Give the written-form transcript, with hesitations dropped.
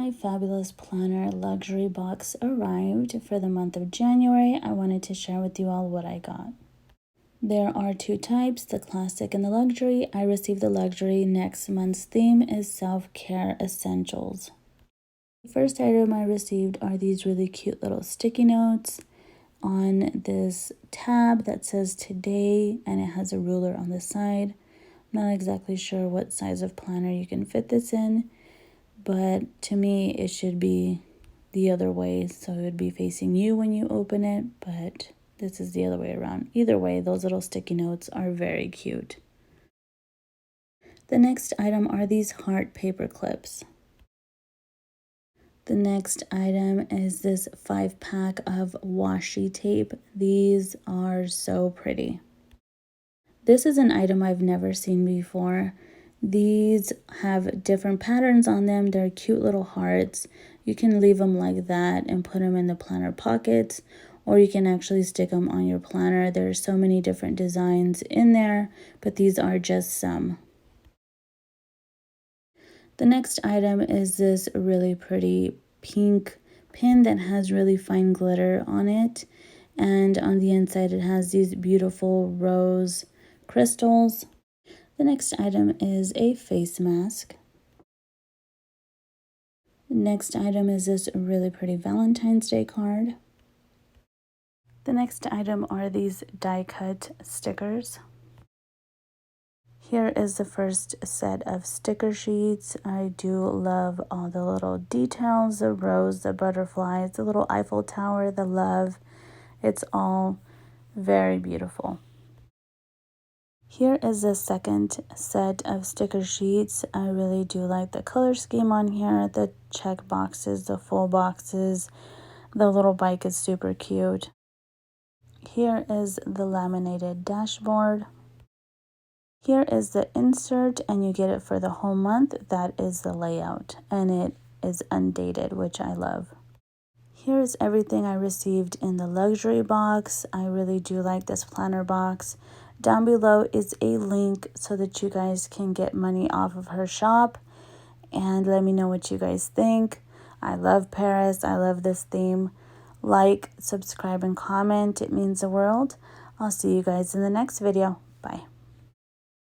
My fabulous planner luxury box arrived for the month of January. I wanted to share with you all what I got. There are two types, the classic and the luxury. I received the luxury. Next month's theme is self-care essentials. The first item I received are these really cute little sticky notes on this tab that says today, and it has a ruler on the side. I'm not exactly sure what size of planner you can fit this in, but to me it should be the other way, so it would be facing you when you open it, but this is the other way around. Either way, those little sticky notes are very cute. The next item are these heart paper clips. The next item is this 5-pack of washi tape. These are so pretty. This is an item I've never seen before. These have different patterns on them. They're cute little hearts. You can leave them like that and put them in the planner pockets, or you can actually stick them on your planner. There are so many different designs in there, but these are just some. The next item is this really pretty pink pin that has really fine glitter on it, and on the inside it has these beautiful rose crystals. The next item is a face mask. Next item is this really pretty Valentine's Day card. The next item are these die-cut stickers. Here is the first set of sticker sheets. I do love all the little details, the rose, the butterflies, the little Eiffel Tower, the love. It's all very beautiful. Here is the second set of sticker sheets. I really do like the color scheme on here, the check boxes, the full boxes. The little bike is super cute. Here is the laminated dashboard. Here is the insert, and you get it for the whole month. That is the layout, and it is undated, which I love. Here is everything I received in the luxury box. I really do like this planner box. Down below is a link so that you guys can get money off of her shop, and let me know what you guys think. I love Paris. I love this theme. Like, subscribe, and comment. It means the world. I'll see you guys in the next video. Bye.